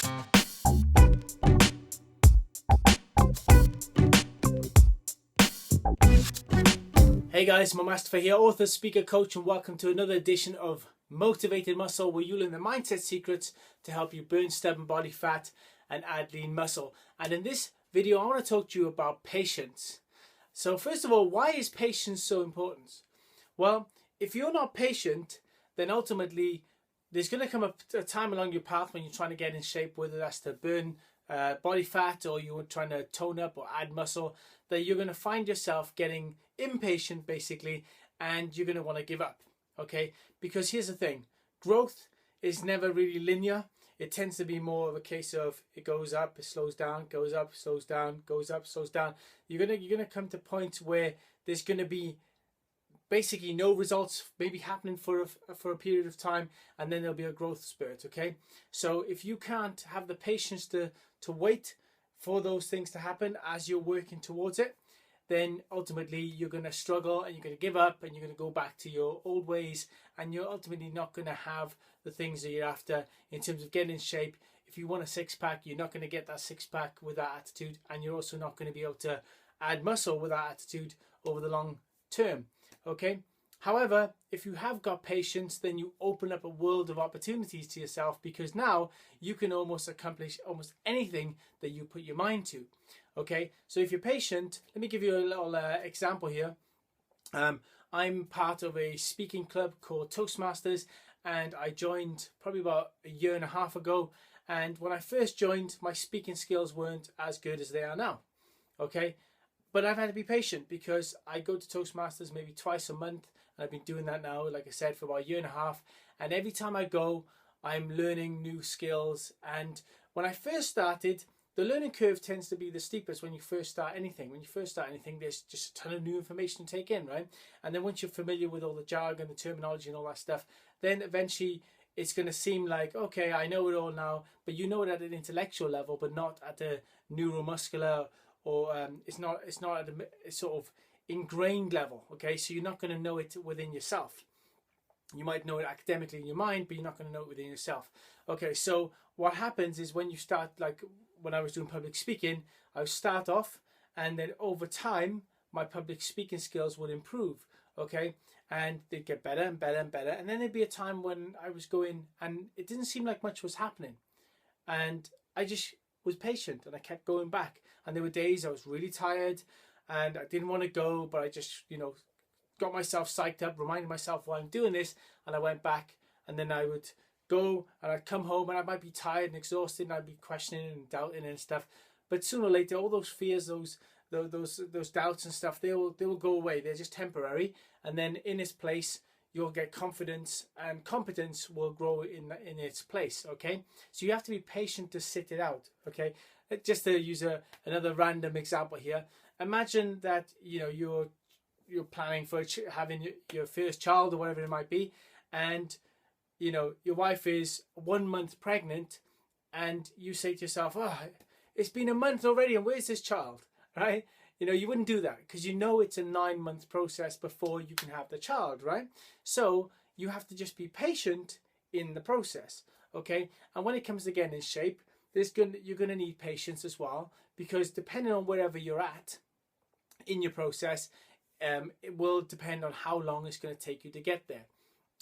Hey guys, Mustafa here, author, speaker, coach, and welcome to another edition of Motivated Muscle, where you learn the mindset secrets to help you burn stubborn body fat and add lean muscle. And in this video, I want to talk to you about patience. So first of all, why is patience so important? Well, if you're not patient, then ultimately there's going to come a time along your path when you're trying to get in shape, whether that's to burn body fat or you're trying to tone up or add muscle, that you're going to find yourself getting impatient basically, and you're going to want to give up. Okay, because here's the thing, growth is never really linear. It tends to be more of a case of it goes up, it slows down, goes up, slows down, goes up, slows down. You're gonna come to points where there's going to be basically no results maybe happening for a period of time, and then there'll be a growth spurt. Okay, so if you can't have the patience to wait for those things to happen as you're working towards it, then ultimately you're going to struggle and you're going to give up and you're going to go back to your old ways, and you're ultimately not going to have the things that you're after in terms of getting in shape. If you want a six-pack, you're not going to get that six-pack with that attitude, and you're also not going to be able to add muscle with that attitude over the long term. Okay, however, if you have got patience, then you open up a world of opportunities to yourself, because now you can almost accomplish almost anything that you put your mind to. Okay, so if you're patient, let me give you a little example here. I'm part of a speaking club called Toastmasters, and I joined probably about a year and a half ago. And when I first joined, my speaking skills weren't as good as they are now. Okay, but I've had to be patient because I go to Toastmasters maybe twice a month, and I've been doing that now, like I said, for about a year and a half. And every time I go, I'm learning new skills. And when I first started, the learning curve tends to be the steepest when you first start anything. When you first start anything, there's just a ton of new information to take in, right? And then once you're familiar with all the jargon, the terminology and all that stuff, then eventually it's going to seem like, okay, I know it all now, but you know it at an intellectual level, but not at a neuromuscular, or it's not at a sort of ingrained level. Okay, so you're not going to know it within yourself. You might know it academically in your mind, but you're not going to know it within yourself. Okay, so what happens is when you start, like when I was doing public speaking, I would start off, and then over time my public speaking skills would improve. Okay, and they'd get better and better and better, and then there'd be a time when I was going and it didn't seem like much was happening, and I just was patient and I kept going back. And there were days I was really tired and I didn't want to go, but I just, got myself psyched up, reminded myself why I'm doing this, and I went back. And then I would go and I'd come home and I might be tired and exhausted, and I'd be questioning and doubting and stuff. But sooner or later, all those fears, those doubts and stuff, they will go away. They're just temporary, and then in its place you'll get confidence, and competence will grow in its place. Okay, so you have to be patient to sit it out. Okay, just to use another random example here, imagine that you're planning for having your first child or whatever it might be, and your wife is 1 month pregnant, and you say to yourself, oh, it's been a month already and where's this child, right? You wouldn't do that, because it's a 9-month process before you can have the child, right? So you have to just be patient in the process. Okay, and when it comes to getting in shape, you're going to need patience as well, because depending on wherever you're at in your process, it will depend on how long it's going to take you to get there.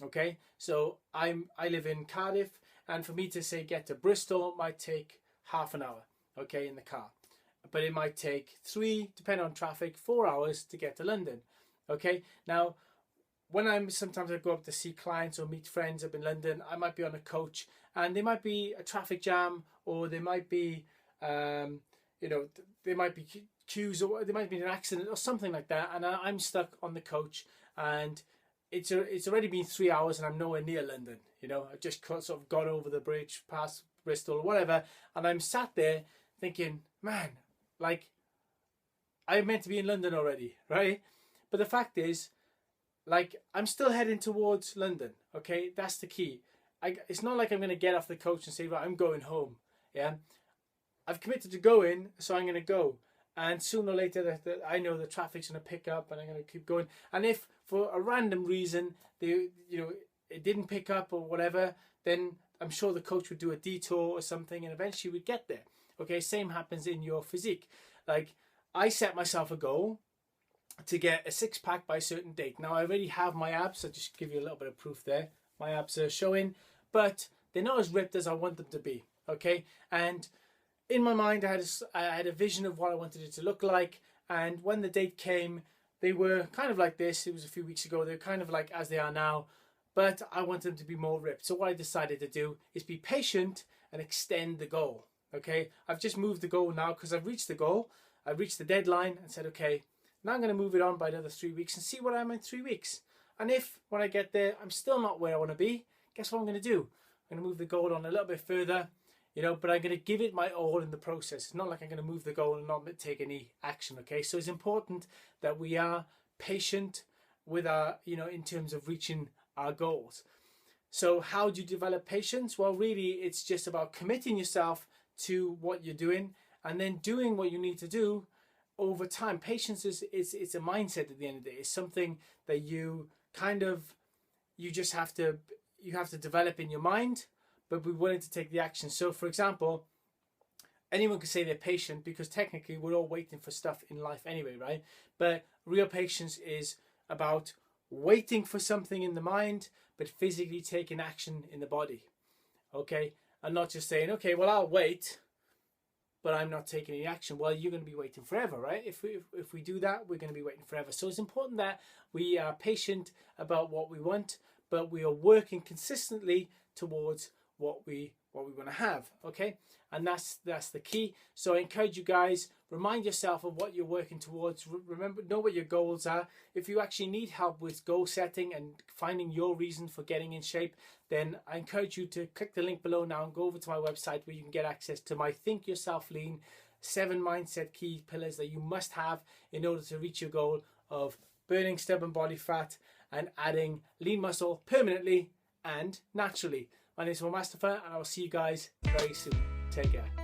Okay, so I live in Cardiff, and for me to say get to Bristol might take half an hour, okay, in the car, but it might take 3, depending on traffic, 4 hours to get to London. Okay, now when sometimes I go up to see clients or meet friends up in London, I might be on a coach and there might be a traffic jam, or there might be there might be queues, or there might be an accident or something like that, and I'm stuck on the coach, and it's already been 3 hours and I'm nowhere near London. I've just sort of got over the bridge past Bristol or whatever, and I'm sat there thinking, man, like, I'm meant to be in London already, right? But the fact is, like, I'm still heading towards London. Okay, that's the key. It's not like I'm going to get off the coach and say, right, I'm going home. Yeah, I've committed to going, so I'm going to go. And sooner or later, I know the traffic's going to pick up, and I'm going to keep going. And if for a random reason it didn't pick up or whatever, then I'm sure the coach would do a detour or something, and eventually we'd get there. Okay, same happens in your physique. Like, I set myself a goal to get a 6-pack by a certain date. Now, I already have my abs. I'll just give you a little bit of proof there. My abs are showing, but they're not as ripped as I want them to be. Okay, and in my mind, I had a vision of what I wanted it to look like. And when the date came, they were kind of like this. It was a few weeks ago. They're kind of like as they are now, but I want them to be more ripped. So what I decided to do is be patient and extend the goal. Okay, I've just moved the goal now because I've reached the goal. I reached the deadline and said, okay, now I'm going to move it on by another 3 weeks and see what I'm in 3 weeks. And if when I get there, I'm still not where I want to be, guess what I'm going to do? I'm going to move the goal on a little bit further, you know, but I'm going to give it my all in the process. It's not like I'm going to move the goal and not take any action. Okay, so it's important that we are patient with our, you know, in terms of reaching our goals. So how do you develop patience? Well, really, it's just about committing yourself to what you're doing and then doing what you need to do over time. Patience is it's a mindset at the end of the day. It's something that you just have to develop in your mind, but be willing to take the action. So for example, anyone can say they're patient because technically we're all waiting for stuff in life anyway, right? But real patience is about waiting for something in the mind, but physically taking action in the body. Okay? And not just saying, okay, well, I'll wait, but I'm not taking any action. Well, you're going to be waiting forever, right? If we do that, we're going to be waiting forever. So it's important that we are patient about what we want, but we are working consistently towards what we want to have. Okay, and that's the key. So I encourage you guys, remind yourself of what you're working towards. Remember, know what your goals are. If you actually need help with goal setting and finding your reason for getting in shape, then I encourage you to click the link below now and go over to my website where you can get access to my Think Yourself Lean 7 mindset key pillars that you must have in order to reach your goal of burning stubborn body fat and adding lean muscle permanently and naturally. My name is Mustafa, and I will see you guys very soon. Take care.